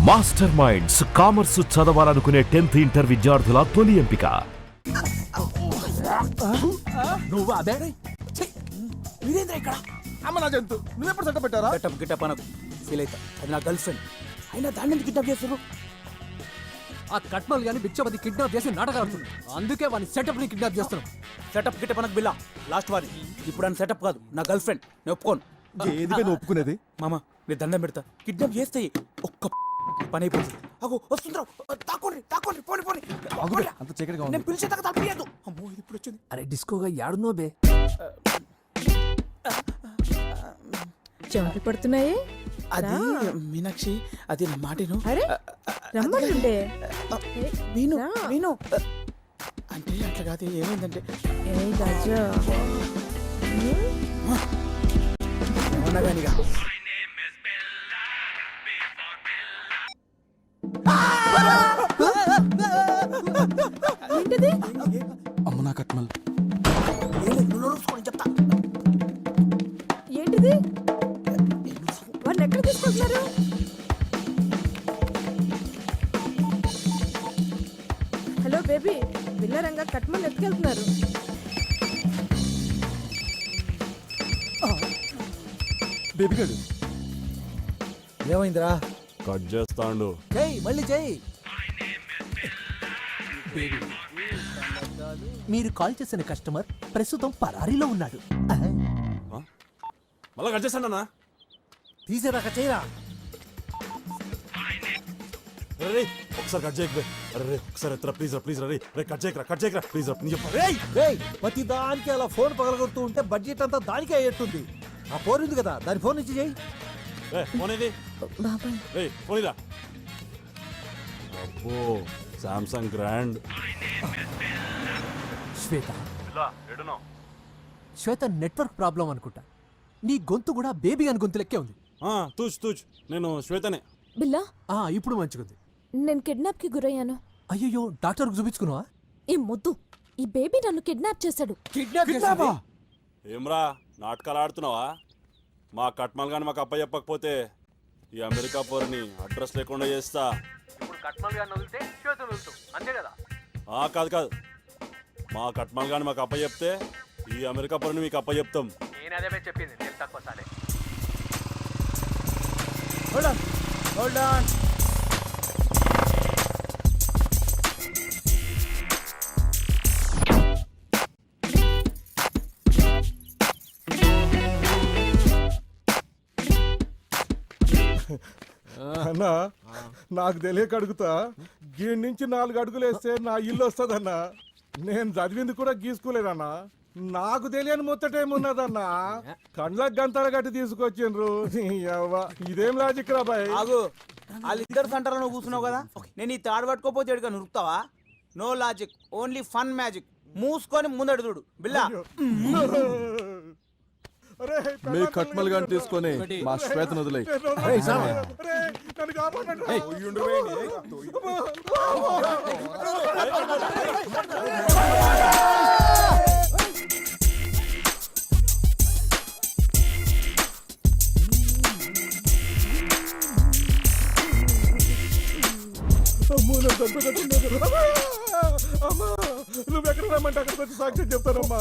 Master minds commerce చదవాలనుకునే 10th inter విద్యార్థుల తొలి ఎంపిక. నువ్వు అదే మీరేంద్ర ఇక్కడ అమ్మ నా జంతు నువ్వెప్పుడు సెటప్ పెట్టారా? గెటప్ గిటప్ అనకు, ఫీల్ అవుతా. అది నా గర్ల్ ఫ్రెండ్. అయినా దాన్ని ఎందుకు కిడ్నాప్ చేస్తారు? ఆ కట్మల్ గాని బిచ్చపతి కిడ్నాప్ చేసి నాటకాడుతుంది. అందుకే వాని సెటప్ ని కిడ్నాప్ చేస్తున్నాం. సెటప్ గిటప్ అనకు బిల్లా, లాస్ట్ వారి. ఇప్పుడు అని సెటప్ కాదు, నా గర్ల్ ఫ్రెండ్. నేను ఒప్పుకోను. ఏదిగా నువ్వు ఒప్పుకునేది? మామ మీరు దండం పెడతా, కిడ్నాప్ చేస్తే ఒక్క పని అయిపోతుంది. అగో వస్తుందిరా, తాకోండి తాకోండి, పోని పోని. అంత చీకటిగా ఉంది. నేను పిలిచేదాకా తప్పలేదు. అమ్మో ఇది ఇప్పుడు వచ్చింది. అరే డిస్కోగా యాడునో బే. చెమటలు పడుతున్నాయి. అది మీనాక్షి, అది నా మాటను. అరే రమ్మంటుండే. విను విను అంటే అట్లా కాదు. ఏమైందంటే ఏ గజా అవునగానిగా ఏంటిది? అమ్మ నా కట్మల్. చెప్తా. ఏంటిది? వాళ్ళు ఎక్కడ తీసుకుంటున్నారు? హలో బేబీ, పిల్లరంగా కట్మని ఎత్తుకెళ్తున్నారు. బేబీ గడు ఏమైందిరా? కట్ చేస్తాండు. చెయ్యి మళ్ళీ చెయ్యి. మీరు కాల్ చేసిన కస్టమర్ ప్రస్తుతం పరారీలో ఉన్నాడు. మళ్ళా కట్ చేస్తాడన్నా. తీసేదాకా చేయరా. ఒకసారి కట్ చేయకపోయి. అరే ఒకసారి ఎత్తరా ప్లీజ్ రా, ప్లీజ్ రా. రే కట్ చేయకరా ప్లీజ్ రా. ప్రతి దానికి అలా ఫోన్ పగలగొడుతూ ఉంటే బడ్జెట్ అంతా దానికే అయ్యేట్టుంది. ఆ ఫోన్ ఉంది కదా, దాని ఫోన్ నుంచి చెయ్యి. ఫోన్ ఇది. బాబాయ్ ఫోన్ ఇదా. అబ్బో సామ్సంగ్ గ్రాండ్. శ్వేత శ్వేత నెట్వర్క్ ప్రాబ్లం అనుకుంటా. నీ గొంతు కూడా బేబీ అని గొంతు లెక్కే ఉంది. తూచ్ నేను శ్వేతనే. బిల్లా, ఇప్పుడు మంచిగుంది. నేను కిడ్నాప్ కి గురయ్యాను. అయ్యో డాక్టర్కి చూపించుకున్నావా? ఈ ముద్దు, ఈ బేబీ నన్ను కిడ్నాప్ చేశాడు. కిడ్నాప్? ఏమ్రా నాటకాలు ఆడుతున్నావా? మా కట్మల్ గాని మాకు అప్ప చెప్పకపోతే ఈ అమెరికా పోరుని అడ్రస్ లేకుండా చేస్తా. ఇప్పుడు కట్మల్ గాని వదిలితే శ్వేత వదులుతావు, అంతే కదా? కాదు మా కట్మల్ గాని మాకు అప్ప చెప్తే ఈ అమెరికా పోరుని మీకు అప్ప చెప్తాం. నేను అదే చెప్పింది, నేను తక్కువ సాలే. Hold on. అన్నా నాకు తెలియక అడుగుతా, గీడి నుంచి 4 అడుగులు వేస్తే నా ఇల్లు వస్తుందన్నా. నేను చదివింది కూడా గీసుకోలేదన్నా. నాకు తెలియని ముచ్చటేమున్నదన్నా. కండ్లకు గంతలు గట్టి తీసుకొచ్చిండ్రు. ఇదేం లాజిక్ రా బాయ్? ఆగు, వాళ్ళిద్దరు సెంటర్లో కూర్చున్నావు కదా, నేను ఈ తాడు పట్టుకోపోతే ఎడుగా నురుకుతావా? No logic, only fun magic. మూసుకొని ముందడు చూడు బిల్లా. మీ కట్మల్ గాని తీసుకొని మా శ్వేతను వదిలేయ్. నువ్వు ఎక్కడ రమ్మంటే అక్కడికి వచ్చి సాక్ష్యం చెప్తానమ్మా.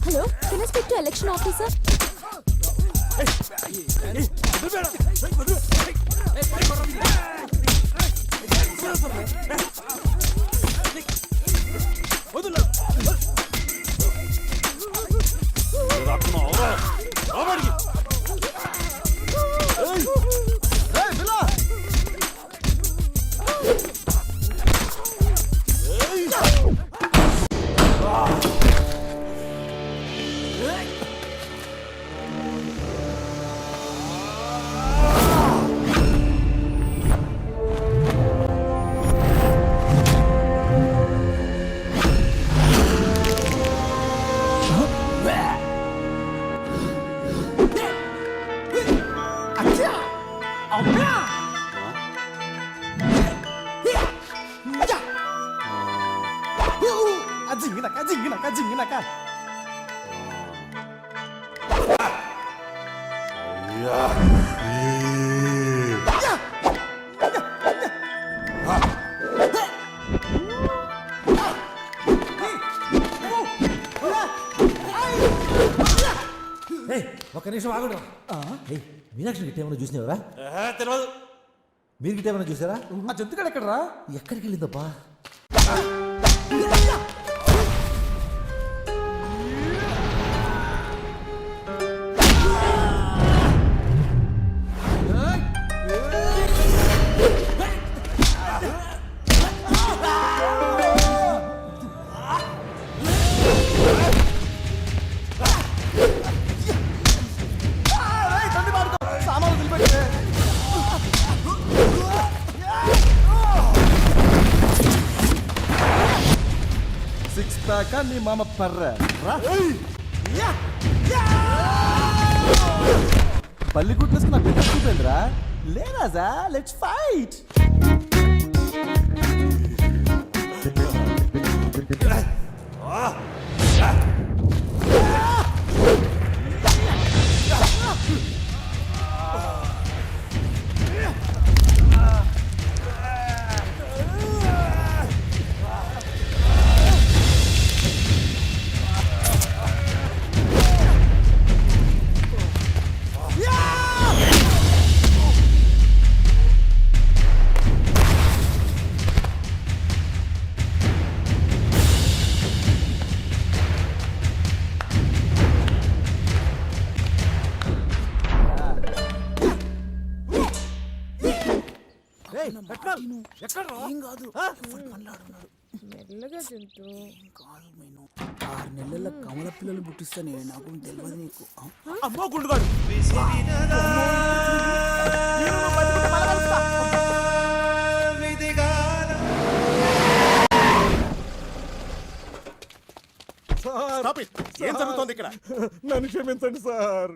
Hello, can I speak to election officer? జింగినాక ఒక నిమిషం ఆగడు మీనాక్షి గిట్ట ఏమైనా చూసినావరా? తెలియదు. మీరు గిట్ట ఏమైనా చూసారా? ఆ జంతుగాడు ఎక్కడరా? ఎక్కడికి వెళ్ళిందబ్బా? సామాన్లు నిలబెట్టే సిక్స్ ప్యాక్ నీ మామ పర్ర బల్లి గుడ్లేసుకు నా బిడ్డ చూపేంద్రా లేరాజా లెట్స్ ఫైట్ మెల్లగా తింటూ కాదు నేను 6 నెలల కమల పిల్లలు పుట్టిస్తానే నాకు తెలియదు నీకు అమ్మో గుండుగాడు ఏం జరుగుతోంది ఇక్కడ? నన్ను క్షమించండి సార్.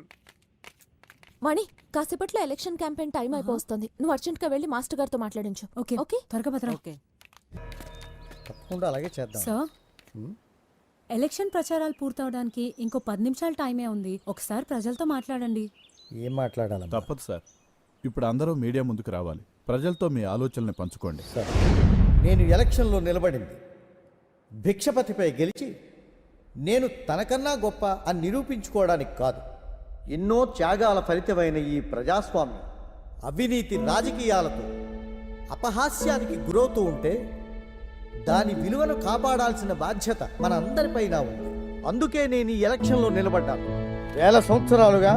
మణి కాసేపట్లో ఎలక్షన్ క్యాంపెయిన్ టైం అయిపోతుంది. నువ్వు అర్జెంట్ గా వెళ్ళి మాస్టర్ గారితో మాట్లాడించు. ఓకే ఓకే త్వరగా భద్రం. తప్పకుండా అలాగే చేద్దాం. సార్ ఎలక్షన్ ప్రచారాలు పూర్తవడానికి ఇంకో 10 నిమిషాల టైమే ఉంది. ఒకసారి ప్రజలతో మాట్లాడండి. ఏం మాట్లాడాలి? తప్పదు సార్. ఇప్పుడు అందరూ మీడియా ముందుకు రావాలి. ప్రజలతో మీ ఆలోచనల్ని పంచుకోండి. సార్ నేను ఎలక్షన్లో నిలబడింది భిక్షపతిపై గెలిచి నేను తనకన్నా గొప్ప అని నిరూపించుకోవడానికి కాదు. ఎన్నో త్యాగాల ఫలితమైన ఈ ప్రజాస్వామ్యం అవినీతి రాజకీయాలతో అపహాస్యానికి గురవుతూ ఉంటే దాని విలువను కాపాడాల్సిన బాధ్యత మన అందరిపైన ఉంది. అందుకే నేను ఈ ఎలక్షన్లో నిలబడ్డాను. వేల సంవత్సరాలుగా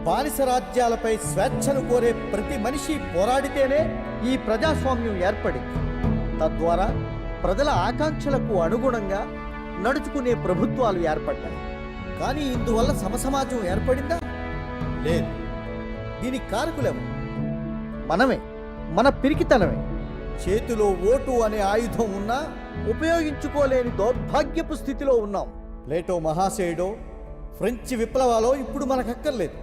బానిస రాజ్యాలపై స్వేచ్ఛను కోరే ప్రతి మనిషి పోరాడితేనే ఈ ప్రజాస్వామ్యం ఏర్పడింది. తద్వారా ప్రజల ఆకాంక్షలకు అనుగుణంగా నడుచుకునే ప్రభుత్వాలు ఏర్పడ్డాయి. కానీ ఇందువల్ల సమసమాజం ఏర్పడిందా? లేదు. దీనికి కారకులేము మనమే, మన పిరికితనమే. చేతిలో ఓటు అనే ఆయుధం ఉన్నా ఉపయోగించుకోలేని దౌర్భాగ్యపు స్థితిలో ఉన్నాం. ప్లేటో మహాశయుడో ఫ్రెంచ్ విప్లవాలో ఇప్పుడు మనకక్కర్లేదు.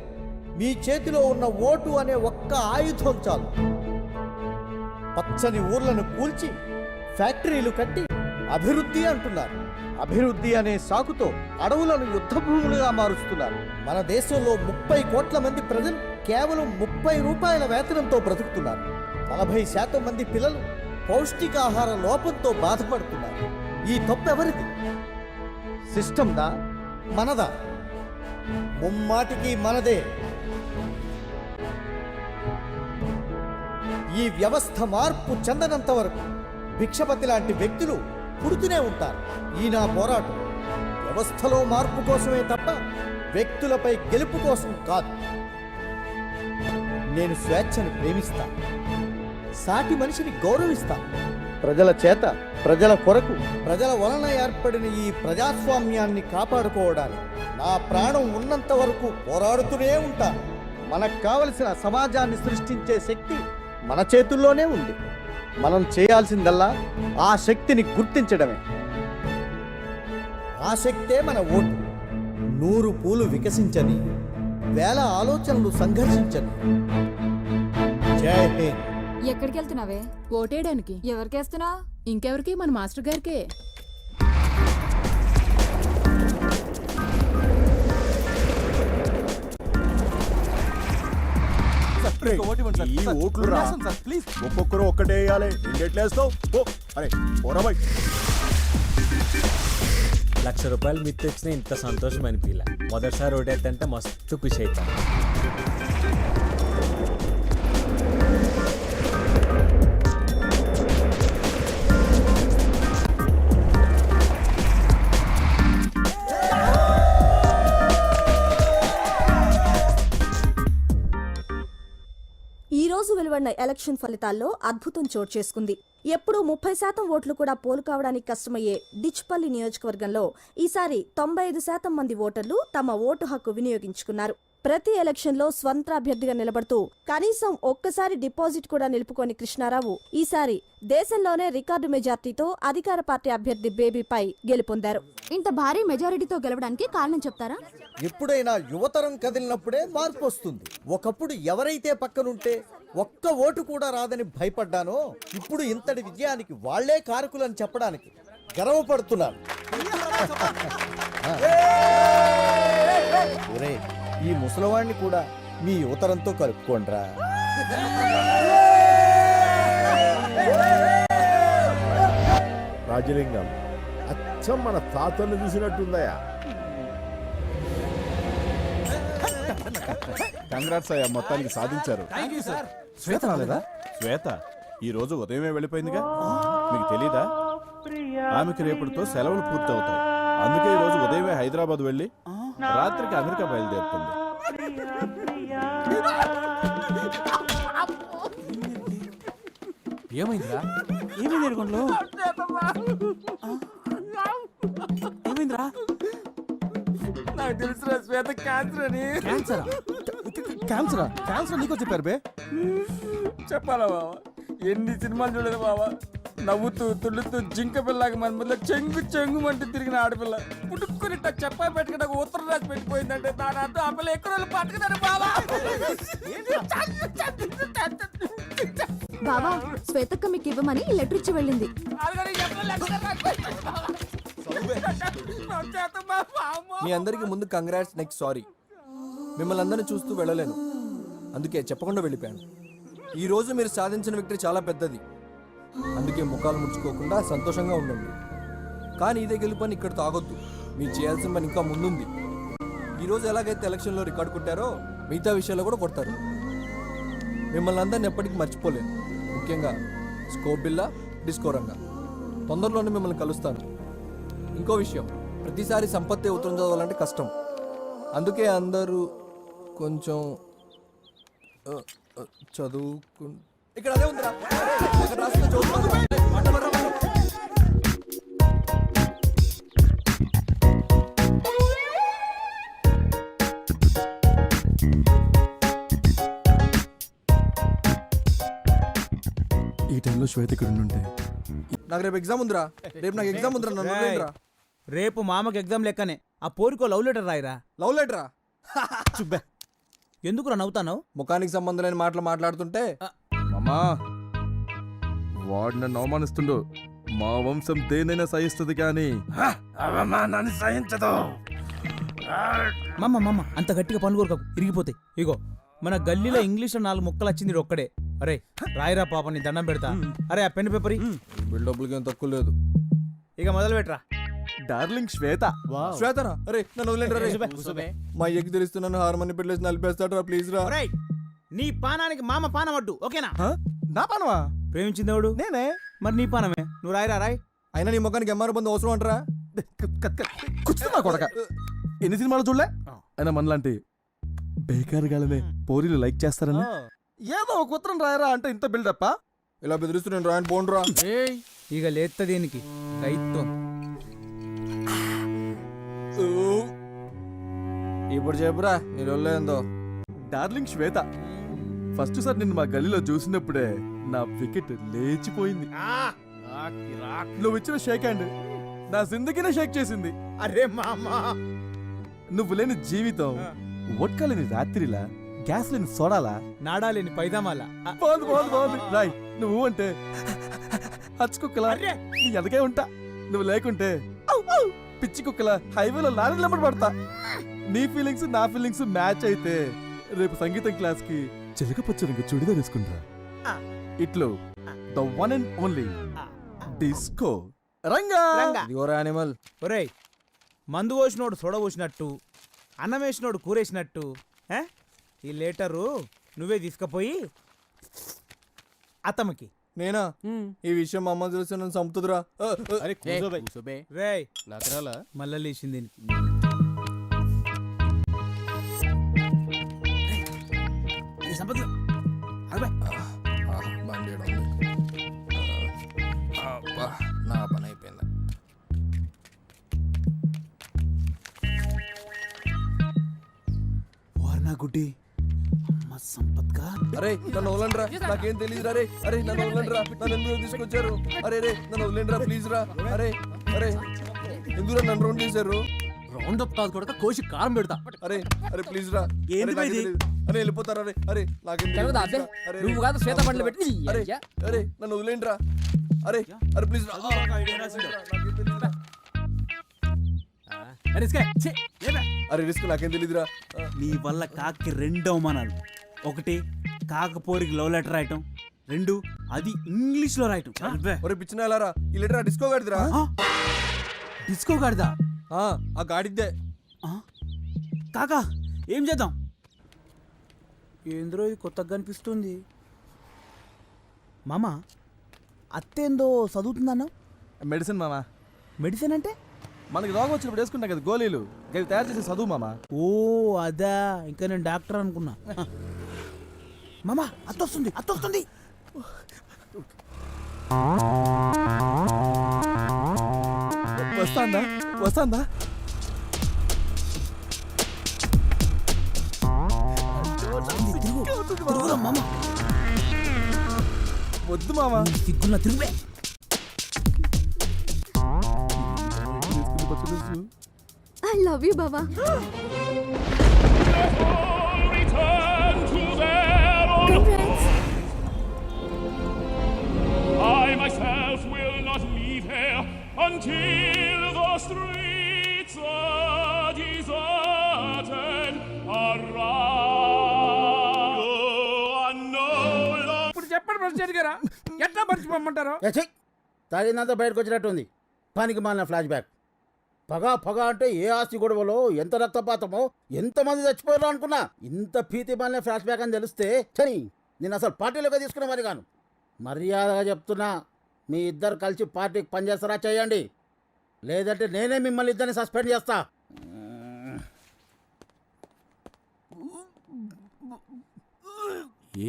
మీ చేతిలో ఉన్న ఓటు అనే ఒక్క ఆయుధం చాలు. పచ్చని ఊర్లను కూల్చి ఫ్యాక్టరీలు కట్టి అభివృద్ధి అంటున్నారు. అభివృద్ధి అనే సాకుతో అడవులను యుద్ధ భూములుగా మారుస్తున్నారు. మన దేశంలో 30 కోట్ల మంది ప్రజలు కేవలం 30 రూపాయల వేతనంతో బ్రతుకుతున్నారు. 40% మంది పిల్లలు పౌష్టికాహార లోపంతో బాధపడుతున్నారు. ఈ తప్పు ఎవరిది? సిస్టమ్దా, మనదా? ముమ్మాటికి మనదే. ఈ వ్యవస్థ మార్పు చెందనంత వరకు భిక్షపతి లాంటి వ్యక్తులు పుడుతూనే ఉంటారు. ఈ నా పోరాటం వ్యవస్థలో మార్పు కోసమే తప్ప వ్యక్తులపై గెలుపు కోసం కాదు. నేను స్వేచ్ఛను ప్రేమిస్తాను, సాటి మనిషిని గౌరవిస్తాను. ప్రజల చేత, ప్రజల కొరకు, ప్రజల వలన ఏర్పడిన ఈ ప్రజాస్వామ్యాన్ని కాపాడుకోవడానికి నా ప్రాణం ఉన్నంత వరకు పోరాడుతూనే ఉంటాను. మనకు కావలసిన సమాజాన్ని సృష్టించే శక్తి మన చేతుల్లోనే ఉంది. మనం చేయాల్సిందల్లా ఆ శక్తిని గుర్తించడమే. ఆ శక్తే మన ఓటు. 100 పూలు వికసించని, 1000 ఆలోచనలు సంఘర్షించని. జై హింద్. ఎక్కడికి వెళ్తున్నావే? ఓటేయడానికి. ఎవరికేస్తున్నా? ఇంకెవరికి? మన మాస్టర్ గారికే. ఈ ఓట్లు రా ప్లీజ్ ఒక్కొక్కరు ఒక్కటే వేయాలి ఎట్లేస్తావు అరే పోరాబాయ్ 1,00,000 రూపాయలు మిత్తి వచ్చిన ఇంత సంతోషం అనిపించలే. మొదటిసారి ఓటేద్దంటే మస్తు ఖుషి అవుతాను. ఈ రోజు వెలువడిన ఎలక్షన్ ఫలితాల్లో అద్భుతం చోటు చేసుకుంది. ఎప్పుడూ 30% ఓట్లు కూడా పోలు కావడానికి కష్టమయ్యే డిచ్పల్లి నియోజకవర్గంలో ఈసారి 95% మంది ఓటర్లు తమ ఓటు హక్కు వినియోగించుకున్నారు. ప్రతి ఎలక్షన్లో స్వంత అభ్యర్థిగా నిలబడుతూ కనీసం ఒక్కసారి డిపాజిట్ కూడా నిలుపుకోని కృష్ణారావు ఈసారి దేశంలోనే రికార్డు మెజార్టీతో అధికార పార్టీ అభ్యర్థి బేబీపై గెలుపొందారు. ఇంత భారీ మెజారిటీతో గెలవడానికి కారణం చెప్తారా? ఎప్పుడైనా యువతరం కదిలినప్పుడే మార్పు వస్తుంది. ఒకప్పుడు ఎవరైతే పక్కనుంటే ఒక్క ఓటు కూడా రాదని భయపడ్డానో ఇప్పుడు ఇంతటి విజయానికి వాళ్లే కారకులని చెప్పడానికి గర్వపడుతున్నాను. ఒరే, ఈ ముసలివాణ్ణి కూడా మీ యువతరంతో కలుపుకోండ్రా. రాజలింగం అచ్చం మన తాతను చూసినట్టుందయా. కంగ్రాట్స్ అయ్యా, మొత్తానికి సాధించారు. శ్వేత రాలేదా? శ్వేత ఈ రోజు ఉదయమే వెళ్ళిపోయిందిగా, మీకు తెలీదా? ఆమెకి రేపటితో సెలవులు పూర్తవుతాయి. అందుకే ఈ రోజు ఉదయమే హైదరాబాద్ వెళ్ళి రాత్రికి అమెరికా బయలుదేరుతుంది. ఏమైందిరా? ఏమైంది ఎడుగుండ్లు? ఏమైందిరా? నాకు తెలుసురా శ్వేత క్యాన్సర్ అని. క్యాన్సరా? క్యాన్సరా? క్యాన్సర్ నీకు చెప్పారు బే? చెప్పాలా బావా? ఎన్ని సినిమాలు చూడలేదు బావా. నవ్వుతూ తుళ్ళుతూ జింక పిల్లగా మన ముందు చెంగు చెంగుమంటూ తిరిగిన ఆడపిల్ల పుట్టుకుని చెప్పా పెట్టుకుంటే ఉత్తరం రాసి పెట్టిపోయిందంటే దాని అర్థం ఆ పిల్ల ఎక్కువ రోజులు పట్టుకున్నాను బావా. బావా, శ్వేతక్క మీకు ఇవ్వమని లెటర్ ఇచ్చి వెళ్ళింది. మీ అందరికి ముందు కంగ్రాట్స్, నెక్స్ట్ సారీ. మిమ్మల్ని అందరిని చూస్తూ వెళ్ళలేను, అందుకే చెప్పకుండా వెళ్ళిపోయాను. ఈ రోజు మీరు సాధించిన విక్టరీ చాలా పెద్దది, అందుకే ముఖాలు ముడుచుకోకుండా సంతోషంగా ఉండండి. కానీ ఇదే గెలుపని ఇక్కడితో ఆగొద్దు. మీరు చేయాల్సిన పని ఇంకా ముందుంది. ఈరోజు ఎలాగైతే ఎలక్షన్లో రికార్డు కొట్టారో మిగతా విషయాల్లో కూడా కొడతారు. మిమ్మల్ని అందరిని ఎప్పటికీ మర్చిపోలేను, ముఖ్యంగా స్కోప్ బిల్లా డిస్కో రంగా. తొందరలోనే మిమ్మల్ని కలుస్తాను. ఇంకో విషయం, ప్రతిసారి సంపత్తి ఉత్తరం చదవాలంటే కష్టం, అందుకే అందరూ కొంచెం చదువుకు. ఇక్కడ అదే ఉందిరా, ఇక్కడ రాసిన చదువుకోండి. ఈ టైంలో శ్వేత ఇక్కడ ఉంటే నాకు రేపు ఎగ్జామ్ ఉందిరా. నాకు ఎగ్జామ్ ఉందిరా, నన్ను వదిలేయండిరా. రేపు మామకి ఎగ్జామ్ లెక్కనే ఆ పోరికో లవ్ లెటర్ రాయిరా. లవ్ లెటరా? చుబ్బే, ఎందుకురా నవ్వుతావు? ముఖానికి సంబంధం లేని మాటలు మాట్లాడుతుంటే. మామా, వాడు నన్ను అవమానిస్తుండు. మా వంశం దేనైనా సహిస్తుంది కానీ అవమానాన్ని సహించదు. మమ్మ అంత గట్టిగా పనుకోరు, ఇరిగిపోతాయి. ఇగో మన గల్లీలో ఇంగ్లీష్ లో 4 ముక్కలు వచ్చింది ఒక్కడే. అరే రాయిరా పాప, నీ దండం పెడతా. అరే ఆ పెన్ పేపర్ బిల్డప్లకి ఏం తక్కువ లేదు. ఇక మొదలు పెట్టరా. డార్లింగ్ శ్వేత. శ్వేతరా? అరే నన్ను వదిలేండి. మా ఎగ్ తెలుస్తున్నాను హార్మోని పెట్టలేసి నలిపేస్తాడు రా, ప్లీజ్ రా. ఒరేయ్, నీ పానానికి మామ పానం అడ్డు, ఓకేనా? నా పానవా? ప్రేమించిందేవుడు నేనే. మరి నీ పానమే, నువ్వు రాయిరా రాయ్. అయినా నీ ముఖానికి ఎంఆర్ బంధు అవసరం అంటారా? కూర్చున్నా కొడక. ఎన్ని సినిమాలు చూడలే? అయినా మనలాంటి బేకార్ గాలనే పోరీలు లైక్ చేస్తారని ఏదో ఒక ఉత్తరం రాయరా అంటే ఇంత బిల్డప్పా? ఇలా బెదిరిస్తూ నేను రాయని పోండ్రా. ఇక లేత్త దీనికి రైతం. ఇప్పుడు చెప్పురా నీ రొల్లేందో. డార్లింగ్ శ్వేత, ఫస్ట్ సార్ నిన్ను మా గల్లీలో చూసినప్పుడే నా వికెట్ లేచిపోయింది. నువ్వు ఇచ్చిన షేక్ హ్యాండ్ నా జిందగీనే షేక్ చేసింది. అరే మామా, నువ్వు లేని జీవితం వడ్కా లేని రాత్రిలా, గ్యాస్ లేని సోడాలా, నాడాలేని పైదామాలా. బాగుంది బాగుంది బాగుంది. రాయ్, నువ్వు అంటే హచ్చుకుక్కలా నీ ఎదగే ఉంటా. నువ్వు లేకుంటే పిచ్చి కుక్కలా హైవేలో లారీ లెంబడి పడతా. నీ ఫీలింగ్స్ నా ఫీలింగ్స్ మ్యాచ్ అయితే రేపు సంగీతం క్లాస్ కి చిలక పచ్చ రంగు చుడిదార్ వేసుకుంటా ఇట్లు the one and only disco Ranga ఇదిగోరా యానిమల్. ఒరేయ్ మందు పోసినోడు సొడ పోసినట్టు అన్నం వేసినోడు కూరేసినట్టు ఈ లేటరు నువ్వే తీసుకుపోయి అత్తమ్మకి. నేనా? ఈ విషయం మా అమ్మ చూస్తే నన్ను చంపుతుందిరా. అరే కూసోబే. రేయ్ నకరాలా మళ్ళా లేచింది నా పని అయిపోయింది. వార్నా గుడ్డి అమ్మ సంపత్గా. అరే నన్ను వదలండిరా, నాకేం తెలియదురా. అరే అరే నన్ను వదలండిరా, నన్ను ఎందుకు తీసుకొచ్చారు? అరే రే నన్ను వదిలేండిరా ప్లీజ్ రా. అరే అరే ఎందుకు నన్ను రౌండ్ చేశారు? రౌండ్ అప్ కాదు కొడక కోసి కారం పెడతా. అరే అరే ప్లీజ్ రా. ఏంది అరే, నాకేం ఇది? తెలీదు. అరే వెళ్ళిపోతారా? అరే అరే నాకేం తెలీదు. అరే, నువ్వు కాదు శ్వేత బండ్లు పెట్టి అరే అరే నన్ను వదిలేండిరా. అరే అరే ప్లీజ్ రా. నాకేం తెలీదురా. అరే రిస్క్ నాకేం తెలీదురా. నీ వల్ల కాకి 2 అవమానాలు. ఒకటి కాకపోరికి లవ్ లెటర్ రాయటం, 2 అది ఇంగ్లీష్ లో రాయటం. ఒరే పిచ్చిన వెళ్ళారా, ఈ లెటర్ డిస్కో గాడిదిరా. డిస్కో గాడిదా? ఆ గాడిద్దే. కాకా ఏం చేద్దాం? ఏంద్రో ఇది కొత్తగా కనిపిస్తుంది. మామ అత్తేందో చదువుతుందన్నా? మెడిసిన్ మామా. మెడిసిన్ అంటే? మనకి రోగం వచ్చినప్పుడు వేసుకుంటాం కదా గోళీలు, అవి తయారు చేసే చదువు మామా. ఓ అదా, ఇంకా నేను డాక్టర్ అనుకున్నా. మామా అత్తొస్తుంది అత్తొస్తుంది. వస్తాందా వస్తాందా? మామ వద్దు మామా. సిగ్గున్న తిరుగు. ఐ లవ్ యూ బావా. Congrats. I myself will not leave here until the streets are deserted around. No longer. ఇప్పుడు చెప్పండి ప్రెసిడెంట్ గారా, ఎట్లా మర్చిపోమంటారు? తాగిందంతా బయటకు వచ్చినట్టుంది. పనికి మాలిన ఫ్లాష్ బ్యాక్. పగ పగ అంటే ఏ ఆస్తి గొడవలో ఎంత రక్తపాతమో ఎంతమంది చచ్చిపోయారో అనుకున్నా. ఇంత భీతి మాలిన ఫ్లాష్ బ్యాక్ అని తెలిస్తే చని నేను అసలు పార్టీలోకి తీసుకున్న మరి కాను. మర్యాదగా చెప్తున్నా, మీ ఇద్దరు కలిసి పార్టీకి పనిచేస్తారా చేయండి, లేదంటే నేనే మిమ్మల్ని ఇద్దరిని సస్పెండ్ చేస్తా.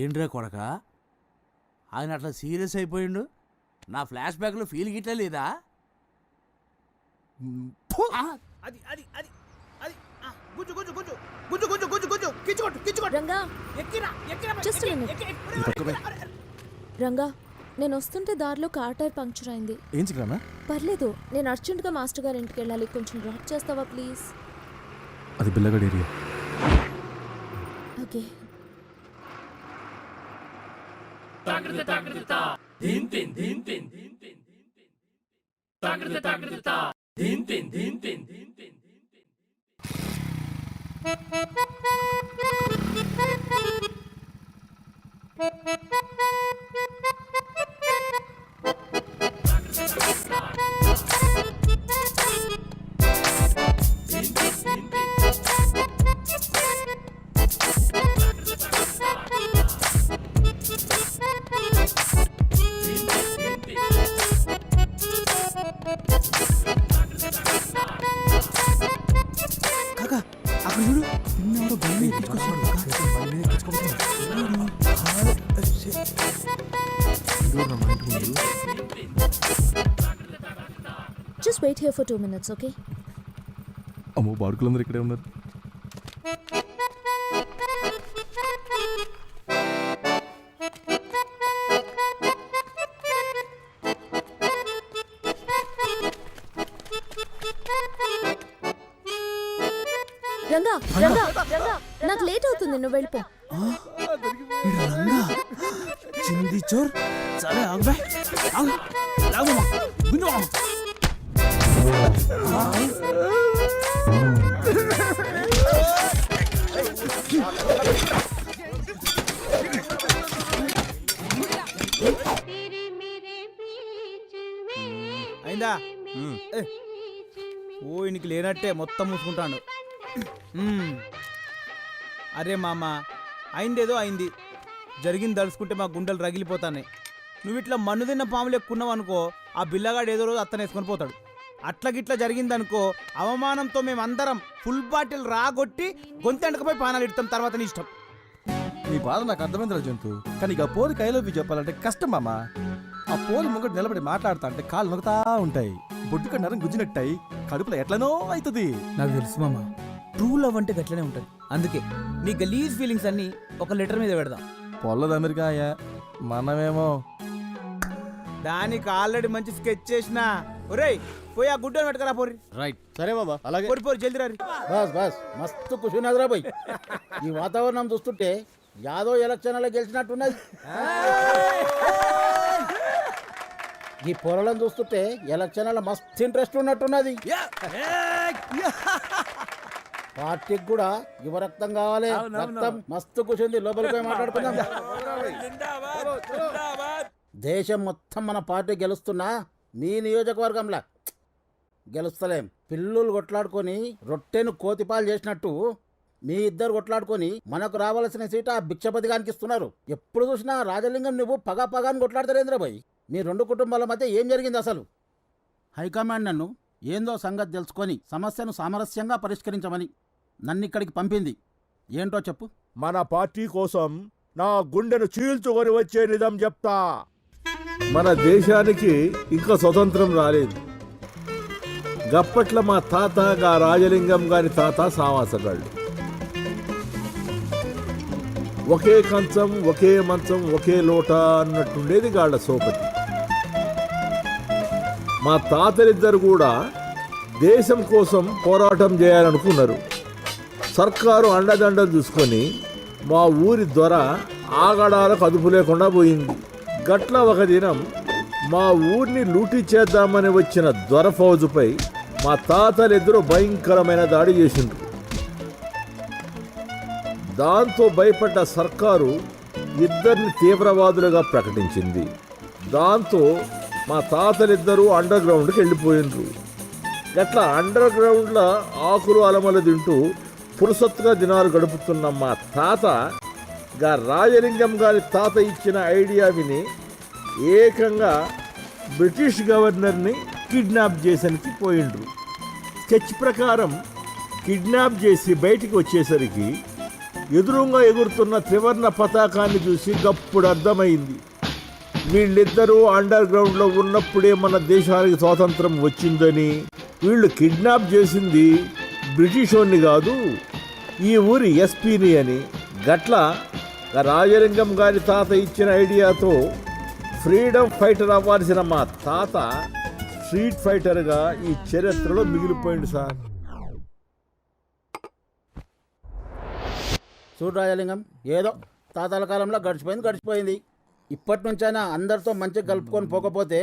ఏంట్రా కొడక, ఆయన అట్లా సీరియస్ అయిపోయిండు? నా ఫ్లాష్ బ్యాక్లో ఫీల్ గిట్లా లేదా? అది అది అది అది గుజ్జు గుజ్జు గుజ్జు గుజ్జు గుజ్జు గుజ్జు గుజ్జు కిచ్చుకోట్టు కిచ్చుకోట్టు. Ranga ఎక్కిరా ఎక్కిరా Just a minute. Ranga నేను వస్తుంటే దారిలో కార్ టైర్ పంక్చర్ అయింది. ఏం చిక్కనా? పర్లేదు, నేను అర్జెంట్గా మాస్టర్ గారి ఇంటికి వెళ్ళాలి. కొంచెం డ్రాప్ చేస్తావా ప్లీజ్? అది బిల్లగడ్ ఏరియా. ఓకే. కాకా అక్కడ చూడు, నిన్నెవరో బండి ఎక్కించుకొస్తున్నాడు. Just wait here for 2 minutes, okay? అమ్మో బాడుకులందరూ ఇక్కడే ఉన్నారు. రంగా రంగా రంగా నాకు లేట్ అవుతుంది, నువ్వు వెళ్ళిపో. రంగా చింది చోర్. సరే ఆగు, ఆగు, లాగు గుంజు. అయిందా ఓ ఇనికి లేనట్టే మొత్తం మూసుకుంటాడు. అరే మామ, అయిందేదో అయింది, జరిగింది తలుచుకుంటే మా గుండెలు రగిలిపోతాయి. నువ్వు ఇట్లా మన్ను తిన్న పాములు ఎక్కున్నావు అనుకో, ఆ బిల్లగాడు ఏదో రోజు అత్తనే వేసుకొని పోతాడు. అట్లా గిట్లా జరిగిందనుకో, అవమానంతో మేమందరం ఫుల్ బాటిల్ రాగొట్టి గొంతెండకపోయి పానాలు ఇడతాం. తర్వాత నీ ఇష్టం. నీ బాధ నాకు అర్థమైందిరా జంతు, కానీ ఇక పోలి కైలోపి చెప్పాలంటే కష్టం మామ. ఆ పోలి ముంగడు నిలబడి మాట్లాడుతా అంటే కాళ్ళు నొక్కుతా ఉంటాయి, బొడ్డుక నరం గుజ్జినట్టాయి, కడుపులో ఎట్లనో అవుతుంది. నాకు తెలుసు మామ, ట్రూ లవ్ అంటే గట్లనే ఉంటుంది. అందుకే నీ గలీజ్ ఫీలింగ్స్ అన్ని ఒక లెటర్ మీద పెడదాం. పొల్లది అమెరికాయ, మనమేమో దానికి ఆల్రెడీ మంచి స్కెచ్ చేసిన. ఒరేయ్ పోయి ఆ గుడ్డని పెట్టుకరా పోరి. రైట్, సరే బాబా, అలాగే. పోరి పోరి జల్దీ రారి. బస్ మస్తు ఖుషినదిరా పోయి. ఈ వాతావరణం చూస్తుంటే యాదవ్ ఎలక్షన్లో గెలిచినట్టున్నది. ఈ పొరలను చూస్తుంటే ఎలక్షన్లో మస్తు ఇంట్రెస్ట్ ఉన్నట్టున్నది. పార్టీకి కూడా యువ రక్తం కావాలి. రక్తం మస్తు కూర్చుంది, లోపలికి పోయి మాట్లాడుకుందాం. దేశం మొత్తం మన పార్టీ గెలుస్తున్నా మీ నియోజకవర్గంలా గెలుస్తలేం. పిల్లులు కొట్లాడుకొని రొట్టెను కోతిపాలు చేసినట్టు మీ ఇద్దరు కొట్లాడుకొని మనకు రావాల్సిన సీట ఆ భిక్షపతిగానికి ఇస్తున్నారు. ఎప్పుడు చూసినా రాజలింగం నువ్వు పగాని కొట్లాడతారేంద్ర భయ్. మీ రెండు కుటుంబాల మధ్య ఏం జరిగింది అసలు? హైకమాండ్ నన్ను ఏందో సంగతి తెలుసుకొని సమస్యను సామరస్యంగా పరిష్కరించమని నన్ను ఇక్కడికి పంపింది. ఏంటో చెప్పు. మన పార్టీ కోసం నా గుండెను చీల్చుకొని వచ్చే నిజం చెప్తా. మన దేశానికి ఇంకా స్వతంత్రం రాలేదు. గప్పట్ల మా తాత గా రాజలింగం గారి తాత సావాసగాళ్ళు. ఒకే కంచం, ఒకే మంచం, ఒకే లోట అన్నట్టుండేది గాళ్ళ సోపతి. మా తాతలిద్దరు కూడా దేశం కోసం పోరాటం చేయాలనుకున్నారు. సర్కారు అండదండలు చూసుకొని మా ఊరి దొర ఆగడాలకు అదుపు లేకుండా పోయింది. గట్ల ఒక దినం మా ఊరిని లూటీ చేద్దామని వచ్చిన దొర ఫౌజుపై మా తాతలిద్దరూ భయంకరమైన దాడి చేసిండ్రు. దాంతో భయపడ్డ సర్కారు ఇద్దరిని తీవ్రవాదులుగా ప్రకటించింది. దాంతో మా తాతలిద్దరూ అండర్ గ్రౌండ్కి వెళ్ళిపోయిండ్రు. గట్లా అండర్ గ్రౌండ్లో ఆకులు అలమలు తింటూ పురుసత్తుగా దినాలు గడుపుతున్న మా తాత గా రాజలింగం గారి తాత ఇచ్చిన ఐడియా విని ఏకంగా బ్రిటిష్ గవర్నర్ని కిడ్నాప్ చేసనికి పోయిండ్రు. స్కెచ్ ప్రకారం కిడ్నాప్ చేసి బయటికి వచ్చేసరికి ఎదురుగా ఎగురుతున్న త్రివర్ణ పతాకాన్ని చూసి గప్పుడు అర్థమైంది, వీళ్ళిద్దరూ అండర్ గ్రౌండ్లో ఉన్నప్పుడే మన దేశానికి స్వాతంత్రం వచ్చిందని. వీళ్ళు కిడ్నాప్ చేసింది బ్రిటిష్ వాడిని కాదు, ఈ ఊరి ఎస్పీని అని. గట్ల రాజలింగం గారి తాత ఇచ్చిన ఐడియాతో ఫ్రీడమ్ ఫైటర్ అవ్వాల్సిన మా తాత స్ట్రీట్ ఫైటర్గా ఈ చరిత్రలో మిగిలిపోయింది సార్. చూడు రాజలింగం, ఏదో తాతల కాలంలో గడిచిపోయింది. ఇప్పటి నుంచైనా అందరితో మంచిగా కలుపుకొని పోకపోతే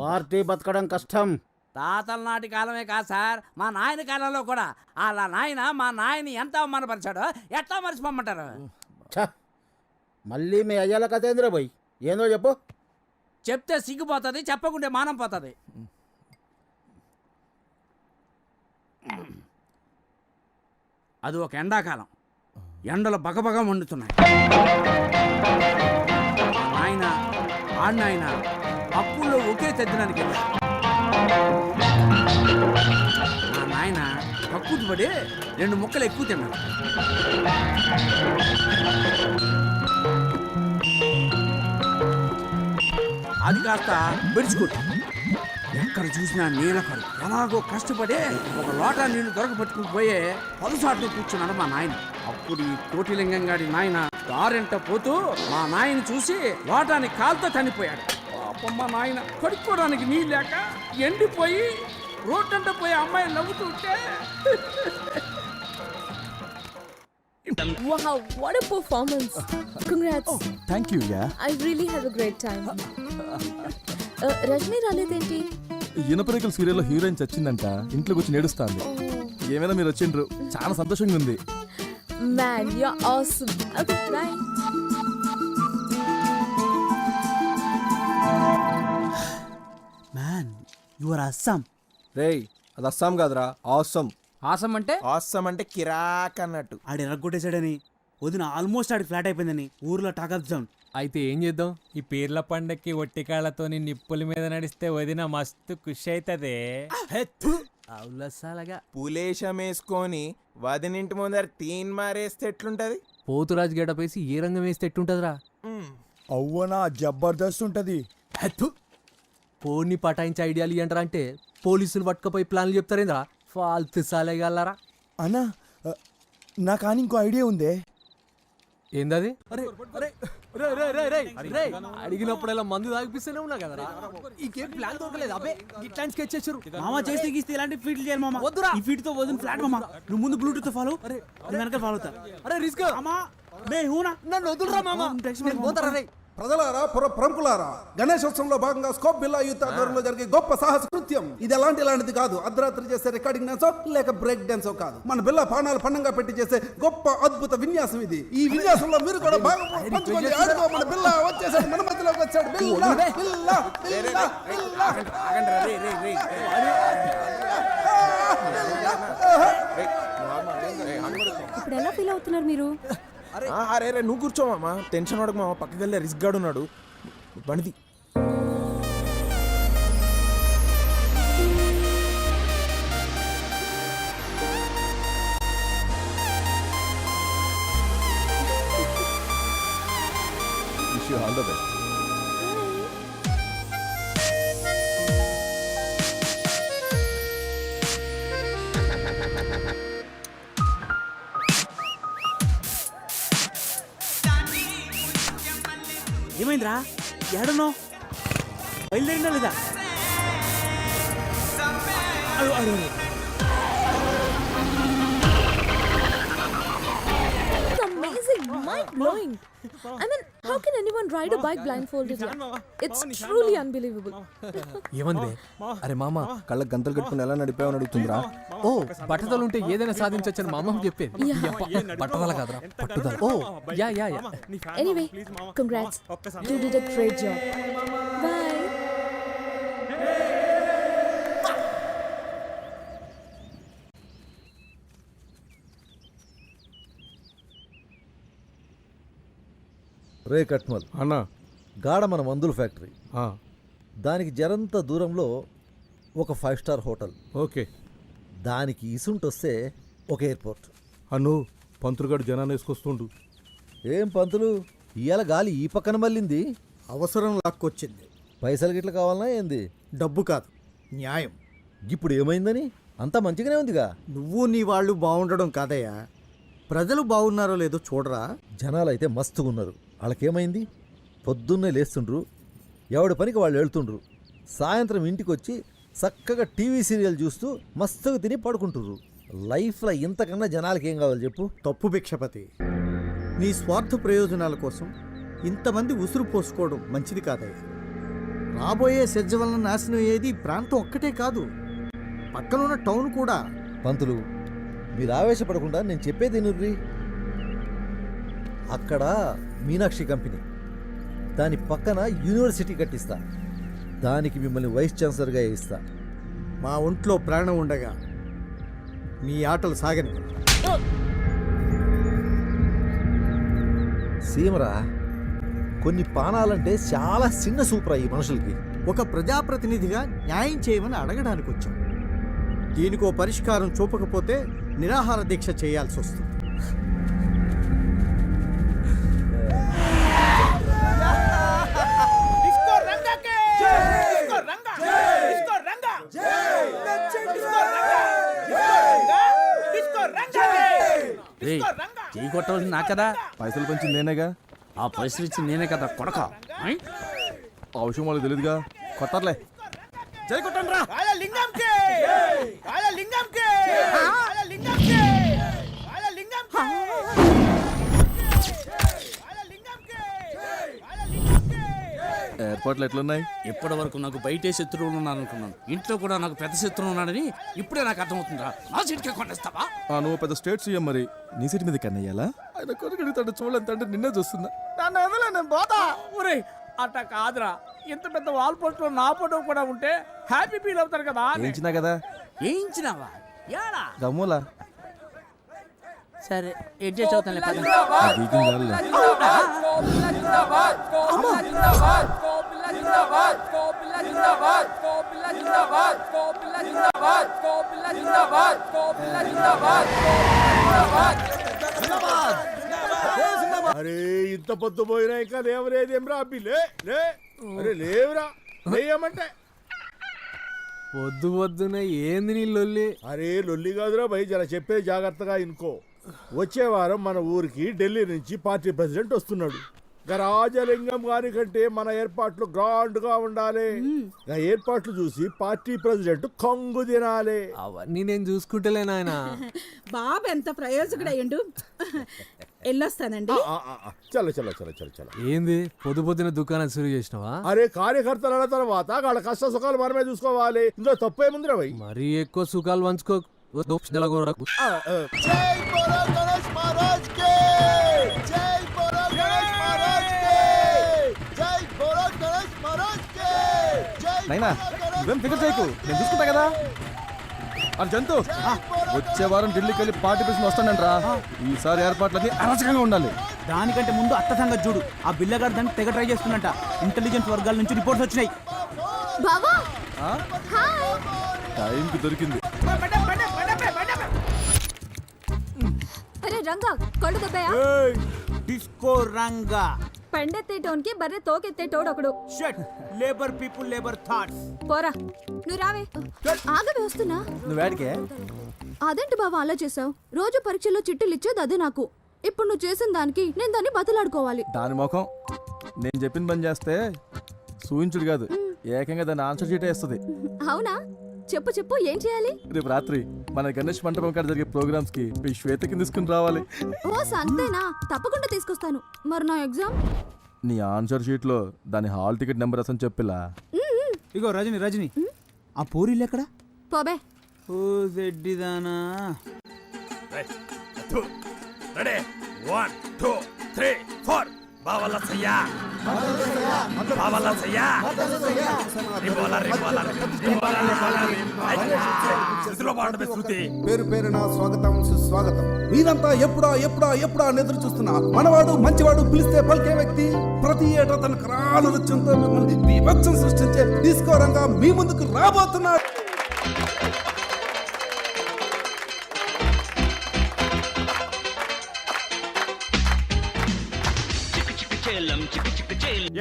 పార్టీ బతకడం కష్టం. తాతల నాటి కాలమే కాదు సార్, మా నాయన కాలంలో కూడా అలా నాయన మా నాయని ఎంత అవమానపరిచాడో ఎట్లా మర్చిపోమంటారు? మళ్ళీ మీ అయ్యాల కథేంద్ర పోయి ఏందో చెప్పు. చెప్తే సిగ్గుపోతుంది, చెప్పకుంటే మానం పోతుంది. అది ఒక ఎండాకాలం, ఎండలు బగబగ మండుతున్నాయి. ఆయన ఆడినాయన అప్పుల్లో ఒకే తెద్దడానికి వెళ్ళారు. మా నాయన కక్కుతు పడి 2 ముక్కలు ఎక్కువ తిన్నాడు. అది కాస్త బెడుచుకుంటా. ఎక్కడ చూసినా నీళ్ళకరు. ఎలాగో కష్టపడి ఒక లోటా నీళ్లు దొరకబట్టుకుని పోయే పలుసాట్లు కూర్చున్నాడు మా నాయన. అప్పుడు ఈ కోటిలింగం గారి నాయన దారింట పోతూ మా నాయన చూసి లోటాని కాలుతో చనిపోయాడు. పాపం మా నాయన కడుక్కోవడానికి నీళ్ళు లేక ఎండిపోయి రోడ్డంట పోయి అమ్మాయి నవ్వుతుంటే. Wow, what a performance. Congrats. Thank you. Yeah, I really had a great time. Rajani రాలేదేంటి? ఇనపరేకల సీరియల్లో హీరోయిన్ చచ్చిందంట, ఇంట్లోకి వచ్చి నేడుస్తాంది. ఏమైనా మీరు వచ్చిండ్రు, చాలా సంతోషంగా ఉంది. Man, you're awesome. Okay, bye. Man your Assam. రేయ్ అది అస్సాం కాదురా, ఆసం. ఆసం అంటే ఆసం అంటే కిరాక్ అన్నట్టు. ఆడు ఎరగొట్టేశాడని వదిన ఆల్మోస్ట్ ఆడికి ఫ్లాట్ అయిపోయిందని ఊర్లో టాక్ ఆఫ్ జోన్. అయితే ఏం చేద్దాం, ఈ పీర్ల పండక్కి ఒట్టికాళ్ళతోని నిప్పుల మీద నడిస్తే వదిన మస్తు ఖుషి అవుతుంది. అవులసాలగా పులేశం వేసుకొని వదినింటి ముందర తీన్ మారేస్తే ఎట్లుంటది? పోతురాజు గడపేసి ఏ రంగం వేస్తే ఎట్టుంటదిరా? అవ్వనా జబర్దస్త్ ఉంటది. పోని పటాయించి ఐడియాలు ఇయ్యంటారా అంటే పోలీసులు పట్టుకపోయి ప్లాన్లు చెప్తారేంద్రా? ఫాల్తు సాలేగలరా. అన్నా నా కానీ ఇంకో ఐడియా ఉందే. ఏందది? అడిగినప్పుడల్లా మందు తాగిపిస్తూనే ఉన్నా కదరా. ఇంకేం ప్లాన్ దొరకలేదు. అబ్బే ఇట్లాంటి స్కెచ్ చేశారు. మామ చేస్తే గీస్తే ఇలాంటి ఫీట్లు చేయాలి మామ. వద్దురా, ఈ ఫీట్ తో వదిన ఫ్లాట్ మామ. నువ్వు ముందు బ్లూటూత్ ఫాలో, నేను వెనకాల ఫాలో అవుతా. అరే రిస్క్ మామా మే హూనా, నన్ను వదులురా మామ. పోతారా రే? ప్రజలారా, ప్రముఖులారా, గణేశోత్సవంలో భాగంగా స్కోప్ బిల్లా యూత్ ఆధ్వర్యంలో జరిగే గొప్ప సాహస కృత్యం ఇది. ఎలాంటిది కాదు. అర్ధరాత్రి చేసే రికార్డింగ్ డాన్సో లేక బ్రేక్ డాన్సో కాదు. మన బిల్లా పానాలు పండంగా పెట్టి చేసే గొప్ప అద్భుత విన్యాసం ఇది. ఈ విన్యాసంలో మీరు కూడా భాగం పంచుకోండి. ఆడుకో, మన బిల్లా వచ్చేసాడు, మన మధ్యలోకి వచ్చాడు. బిల్లా బిల్లా బిల్లా బిల్లా. ఇప్పుడు ఎలా ఫీల్ అవుతున్నారు మీరు? అరే నువ్వు కూర్చోమమ్మా, టెన్షన్ పడకు మామ. పక్కకి వెళ్ళే రిస్క్ గాడు ఉన్నాడు, బండిది. Wish you all the best. ఏమైందిరా? ఏడనో బయలుదేరినా లేదా? Amazing, mind-blowing. I mean, how can anyone ride a bike blindfolded? It's truly unbelievable. ఏమంది? అరే మామ, కళ్ళకి గంతలు కట్టుకుని ఎలా నడిపావని అడుగుతుందిరా. ఓ బట్టతలు ఉంటే ఏదైనా సాధించొచ్చని మా అమ్మ చెప్పేది. బట్టతల కాదురా, పట్టుదల. Oh yeah yeah yeah. Anyway, congrats. You did a great job. Bye. రే కట్మల్ అన్నా, గాఢ మన మందుల ఫ్యాక్టరీ, దానికి జరంత దూరంలో ఒక 5 స్టార్ హోటల్. ఓకే. దానికి ఇసుంటొస్తే ఒక ఎయిర్పోర్ట్. అను పంతులుగాడు జనాన్ని వేసుకొస్తుండు. ఏం పంతులు, ఇవాళ గాలి ఈ పక్కన మళ్ళింది. అవసరం లాక్కొచ్చింది. పైసలు గిట్ల కావాలన్నా ఏంది? డబ్బు కాదు, న్యాయం. ఇప్పుడు ఏమైందని? అంతా మంచిగానే ఉందిగా. నువ్వు నీ వాళ్ళు బాగుండడం కాదయ్యా, ప్రజలు బాగున్నారో లేదో చూడరా. జనాలైతే మస్తుగా ఉన్నారు. వాళ్ళకేమైంది? పొద్దున్నే లేస్తుండ్రు, ఎవడి పనికి వాళ్ళు వెళ్తుండ్రు. సాయంత్రం ఇంటికి వచ్చి చక్కగా టీవీ సీరియల్ చూస్తూ మస్తుగా తిని పడుకుంటుర్రు. లైఫ్లో ఇంతకన్నా జనాలకి ఏం కావాలి చెప్పు? తప్పు భిక్షపతి. నీ స్వార్థ ప్రయోజనాల కోసం ఇంతమంది ఉసురు పోసుకోవడం మంచిది కాదయ్యా. రాబోయే సెజ్జ వలన నాశనం అయ్యేది ఈ ప్రాంతం ఒక్కటే కాదు, పక్కనున్న టౌన్ కూడా. పంతులు, మీరు ఆవేశపడకుండా నేను చెప్పేది నుర్రి. అక్కడ మీనాక్షి కంపెనీ, దాని పక్కన యూనివర్సిటీ కట్టిస్తా. దానికి మిమ్మల్ని వైస్ ఛాన్సలర్గా వేయిస్తా. మా ఒంట్లో ప్రాణం ఉండగా నీ ఆటలు సాగని. సీమరా, కొన్ని పానాలంటే చాలా చిన్న సూపర్ ఈ మనుషులకి. ఒక ప్రజాప్రతినిధిగా న్యాయం చేయమని అడగడానికి వచ్చాం. దీనికో పరిష్కారం చూపకపోతే నిరాహార దీక్ష చేయాల్సి వస్తుంది. చేయి కొట్టవలసింది నా కదా, పైసలు పంచింది నేనేగా. ఆ పైసలు ఇచ్చి నేనే కదా కొడక. ఆ విషయం వాళ్ళకి తెలియదుగా, కొట్టర్లే. జై కొట్టండి రా. ఏర్పాట్లు ఎట్లున్నాయి? ఇప్పటి వరకు నాకు బయటే శత్రువులు ఉన్నారనుకున్నాను, ఇంట్లో కూడా నాకు పెద్ద శత్రువు ఉన్నాడని ఇప్పుడే నాకు అర్థమవుతుందా? నా సీట్కే కొట్టేస్తావా? నువ్వు పెద్ద స్టేట్ సీఎం, మరి నీ సీట్ మీద కన్నయ్యాలా? ఆయన కొడుకు అడుగుతాడు చూడాలంటే నిన్నే చూస్తున్నా. నన్ను వదలే, నేను పోతా. ఒరే అట్ట కాదురా, ఇంత పెద్ద వాల్ పోస్టర్ నా ఫోటో కూడా ఉంటే హ్యాపీ ఫీల్ అవుతారు కదా అని. ఏంచినా కదా ఏంచినావా యాడా గమ్ములా సరే ఎడ్ చేసి అవుతాను అరే ఇంత పొద్దు పోయినా ఇంకా లేవరేదేమ్రా అబ్బి లే లే అరే లేవురా లేయమంటే పొద్దు పొద్దున ఏంది నీ లొల్లి? అరే లొల్లి కాదురా భయ్ జర చెప్పే జాగ్రత్తగా ఇనుకో. వచ్చే వారం మన ఊరికి ఢిల్లీ నుంచి పార్టీ ప్రెసిడెంట్ వస్తున్నాడు. రాజలింగం గారి కంటే మన ఏర్పాట్లు గ్రాండ్ గా ఉండాలి. ఏర్పాట్లు చూసి పార్టీ ప్రెసిడెంట్ కంగు తినాలి. అవన్నీ నేను చూసుకుంటలే నాయన. బాబు ఎంత ప్రయోజకుడయ్యండు. వెళ్ళొస్తానండి. చల్ల చల్ల చల్ల చల్ల చల్ల. ఏంది పొద్దు పొద్దున దుకాణం సురు చేసినావా? అరే కార్యకర్తల తర్వాత వాళ్ళ కష్ట సుఖాలు మనమే చూసుకోవాలి. ఇందులో తప్పేముందిరా భయ్? మరీ ఎక్కువ సుఖాలు పంచుకో. నైనా నువ్వేం ఫికర్ చేయకు, నేను చూసుకుంటా కదా. అని జంతు వచ్చే వారం ఢిల్లీకి వెళ్ళి పార్టీ ప్రెసిడెంట్ వస్తానంట్రా. ఈసారి ఏర్పాట్లన్నీ అరాచకంగా ఉండాలి. దానికంటే ముందు అత్త సంగతి చూడు. ఆ బిల్లగాడు దాన్ని తెగ ట్రై చేస్తున్నట్ట. ఇంటెలిజెన్స్ వర్గాల నుంచి రిపోర్ట్స్ వచ్చినాయి. టైంకి దొరికింది. అరే రంగా కళ్ళు దెబ్బయా? డిస్కో రంగా పెండెత్తేటోన్కి బర్రె తోకెత్తేటోడు ఒకడు. Shut labour people labour thoughts. పోరా నువ్వు రావే. ఆగవే వస్తున్నా. నువ్వేడికే? అదేంటి బావా అలా చేసావు? రోజు పరీక్షల్లో చిట్టులు ఇచ్చేది అదే నాకు. ఇప్పుడు నువ్వు చేసిన దానికి నేను దాన్ని బతలాడుకోవాలి. దాని ముఖం నేను చెప్పిన పని చేస్తే సూచించుడు కాదు, ఏకంగా దాన్ని ఆన్సర్ షీటే ఇస్తుంది. అవునా? చెప్పు చెప్పు ఏం చేయాలి? రేపు రాత్రి మన గణేష్ మంటపం కాడ జరిగే ప్రోగ్రామ్స్ కి మీ శ్వేతకి తీసుకుని రావాలి. ఓ సంతేనా? తప్పకుండా తీసుకొస్తాను. మరి నా ఎగ్జామ్? నీ ఆన్సర్ షీట్ లో దాని హాల్ టికెట్ నెంబర్ అసలు చెప్పిలా. ఇగో రజని రజని ఆ పూరీలు ఎక్కడ? పోబే. ఓ జెడ్డిదానా. రెడీ 1 2 3 4 బావల సయ్యా బావల సయ్యా రిబోలా రిబోలా పేరు పేరున స్వాగతం సుస్వాగతం. మీరంతా ఎప్పుడా ఎప్పుడా ఎప్పుడా ఎదురు చూస్తున్నా మనవాడు మంచివాడు పిలిస్తే పలికే వ్యక్తి. ప్రతి ఏటా తన కరాల నృత్యంతో మిమ్మల్ని బీభత్సం సృష్టించే తీసుకోరంగా మీ ముందుకు రాబోతున్నాడు.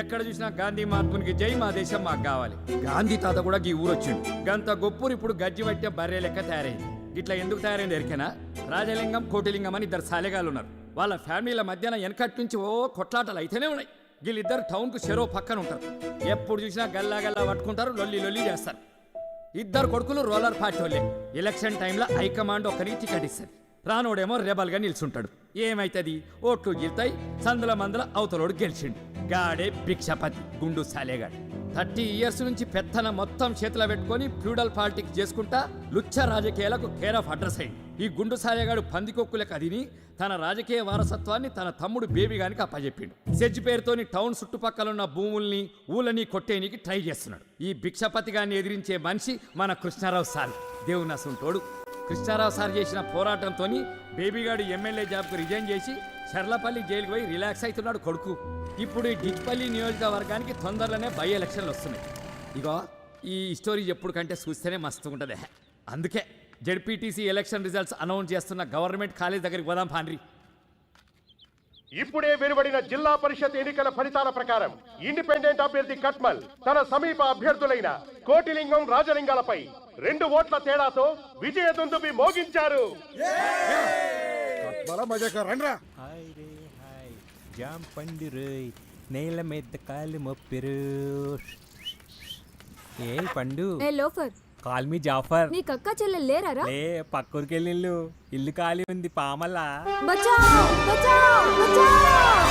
ఎక్కడ చూసినా గాంధీ మహాత్మునికి జై, మా దేశం మాకు కావాలి. గాంధీ తాత కూడా ఈ ఊరు వచ్చిండు. గంత గొప్పూరు ఇప్పుడు గజ్జి పట్టే బర్రె లెక్క తయారైంది. ఇట్లా ఎందుకు తయారైంది ఎరికేనా? రాజలింగం కోటిలింగం అని 2 సాలెగాలు ఉన్నారు. వాళ్ళ ఫ్యామిలీల మధ్యన వెనకటి నుంచి కొట్లాటలు అయితేనే ఉన్నాయి. వీళ్ళిద్దరు టౌన్ కు చెరో పక్కన ఉంటారు. ఎప్పుడు చూసినా గల్లా గల్లా పట్టుకుంటారు, లొల్లి లొల్లి చేస్తారు. 2 కొడుకులు రోలర్ పార్టీ వాళ్ళే. ఎలక్షన్ టైంలో హైకమాండ్ ఒకరికి టికెట్ ఇస్తుంది. రానోడేమో రెబల్గా నిల్చుంటాడు. ఏమైతుంది? ఓట్లు గెలుతాయి. సందుల మందుల అవతలోడు గెలిచిండు. గాడే భిక్షపతి గుండు సాలేగాడు. 30 years నుంచి పెత్తన మొత్తం చేతిలో పెట్టుకొని ఫ్యూడల్ పాలిటిక్స్ చేసుకుంటా లుచ్చ రాజకీయాలకు కేర్ ఆఫ్ అడ్రస్ అయింది. ఈ గుండు సాలేగాడు పందికొక్కులకు అదిని తన రాజకీయ వారసత్వాన్ని తన తమ్ముడు బేబీ గానికి అప్పచెప్పిండు. సెజ్ పేరుతోని టౌన్ చుట్టుపక్కల ఉన్న భూముల్ని ఊళ్ళని కొట్టేనికి ట్రై చేస్తున్నాడు. ఈ భిక్షపతి గారిని ఎదిరించే మనిషి మన కృష్ణారావు సార్. దేవునసుంటోడు. కృష్ణారావు సార్ చేసిన పోరాటంతో బేబీగాడు ఎమ్మెల్యే జాబ్కు రిజైన్ చేసి చర్లపల్లి జైలుకు పోయి రిలాక్స్ అవుతున్నాడు కొడుకు. ఇప్పుడు ఈ డిచ్పల్లి నియోజకవర్గానికి తొందరలోనే బై ఎలక్షన్లు వస్తున్నాయి. ఇగో ఈ స్టోరీ ఎప్పుడు కంటే చూస్తేనే మస్తు ఉంటుంది. అందుకే జెడ్పీటీసీ ఎలక్షన్ రిజల్ట్స్ అనౌన్స్ చేస్తున్న గవర్నమెంట్ కాలేజ్ దగ్గరికి పోదాం పాండ్రి. ఇప్పుడే వెలువడిన జిల్లా పరిషత్ ఎన్నికల ఫలితాల ప్రకారం ఇండిపెండెంట్ అభ్యర్థి కట్మల్ తన సమీప అభ్యర్థులైన కోటిలింగం రాజలింగాలపై 2 ఓట్ల తేడాతో విజయ దుందుబి మోగించారు. నేల మీద కాలు మొప్పిరు. ఏ పండు ఏ లోఫర్, కాల్ మీ జాఫర్. నీ కక్క చెల్లెలు లేరారా? లే పక్కూరికి వెళ్ళిళ్ళు. ఇల్లు ఖాళీ ఉంది పామల్లా. బచావ్ బచావ్ బచావ్.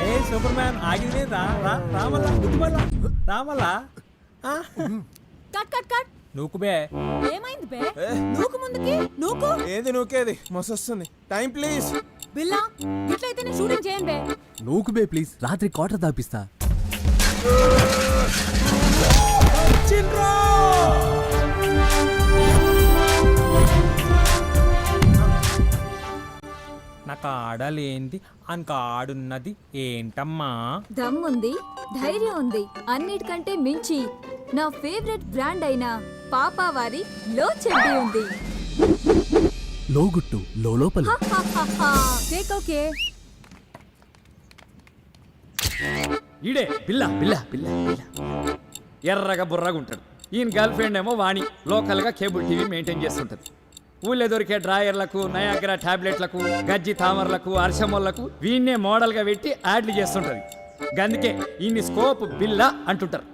ఏ సూపర్ మ్యాన్ ఆగింది. రామల్లా రామల్లా. Cut cut cut. నూకు బే. ఏమైంది బే? నూకు ముందుకి నూకు. ఏది నూకేది? మస్తు వస్తుంది. Time please. బిల్లా ఇట్లయితే నేను షూటింగ్ చేయను బే. నూకు బే ప్లీజ్, రాత్రి క్వార్టర్ దాపిస్తా. నాకు ఆడలేంది అంక ఆడున్నది ఏంటమ్మా? దమ్ముంది, ధైర్యం ఉంది, అన్నిటికంటే మించి నా ఫేవరెట్ బ్రాండ్ అయిన పాపావారి లో చెడ్డీ ఉంది. లోగుట్టు లోపల. Take okay. ఈడే పిల్ల పిల్ల పిల్ల పిల్ల ఎర్రగా బుర్రగా ఉంటాడు. ఈయన గర్ల్ ఫ్రెండ్ ఏమో వాణి లోకల్గా కేబుల్ టీవీ మెయింటైన్ చేస్తుంటుంది. ఊళ్ళో దొరికే డ్రాయర్లకు, నయాగ్రా టాబ్లెట్లకు, గజ్జి తామర్లకు, అర్షమోళ్లకు వీన్నే మోడల్గా పెట్టి యాడ్లు చేస్తుంటుంది. గందుకే ఈయన్ని స్కోప్ బిల్ల అంటుంటారు.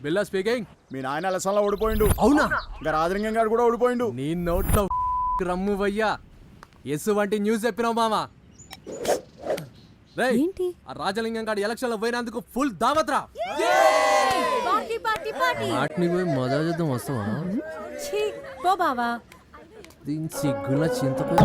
బిల్లా స్పీకింగ్. మీ నాయన లసంలో ఓడిపోయిండు. అవునా? ఇంకా రాజలింగం గారు కూడా ఓడిపోయిండు. నీ నోట్లో రమ్ము వయ్యా. ఎస్ వంటి న్యూస్ చెప్పినావు మామా. రేయ్, ఏంటి? ఆ రాజలింగం గారు ఎలక్షన్ లో పోయినందుకు ఫుల్ దావత్రా. Party party party. వాటిని పోయి మజా చేద్దాం వస్తావా? పో బావా. దీని సిగ్గుల చింతకు.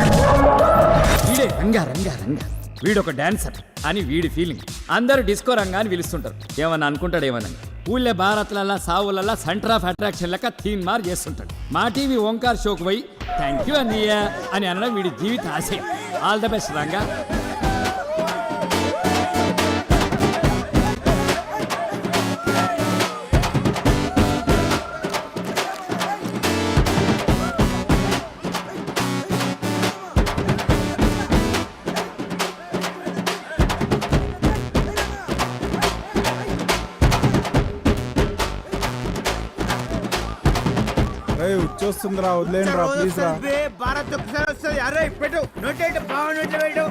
వీడే రంగా రంగా రంగా, వీడొక డాన్సర్ అని వీడి ఫీలింగ్. అందరూ డిస్కో రంగా అని పిలుస్తుంటారు. ఏమన్నా అనుకుంటాడు ఏమన్నా. ఊళ్ళో భారత్లల్లా సావులల్లా సెంటర్ ఆఫ్ అట్రాక్షన్ లెక్క తీన్ మార్ చేస్తుంటాడు. మా టీవీ ఓంకార్ షోకు పోయి థ్యాంక్ యూ అన్నయ్య అని అనడం వీడి జీవిత ఆశయం. All the best Ranga. వచ్చేస్తుందిరా, వదిలేండి రా ప్లీజ్ రా. భారత్ ఒకసారి వస్తుంది. అరే పెట్టు నోట్ బాగున్నట్లు పెట్టు.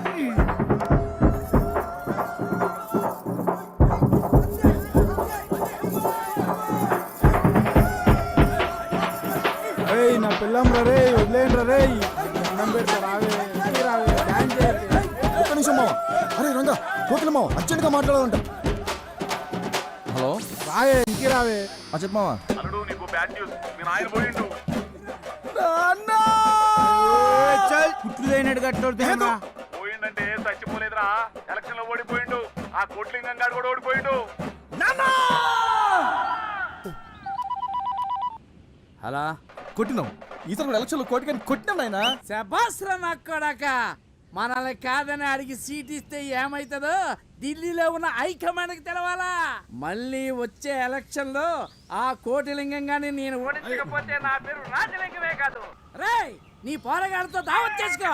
రేయ్ నా పిల్లం రా రే, వదిలేండి రా రే. అన్నం పెడతా రావే రావే, డాన్స్ చేయండి. ఒక్క నిమిషం మావా. అరే రంగా, కోకిల మావ అర్జెంట్గా మాట్లాడాలంట. హలో రావే, ఇంకి రావే. చెప్పు మావా. పోయిందంటే చచ్చిపోలేదురా, ఎలక్షన్ లో ఓడిపోయిండు. ఆ కోట్లింగం గారు కూడా ఓడిపోయిండు. అలా కొట్టినాం. ఈసారి కూడా ఎలక్షన్ లో కోటికని కొట్టినాం నాయన. శబాస్రా నక్కడాక. మనల్ని కాదని అడిగి సీట్ ఇస్తే ఏమైతుందో ఢిల్లీలో ఉన్న హైకమాండ్కి తెలవాలా. మళ్ళీ వచ్చే ఎలక్షన్ లో ఆ కోటిలింగంగాని నేను ఓడించకపోతే నా పేరు రాజలింగమే కాదు. రేయ్, నీ పోరగాడితో దావత్ చేసుకో.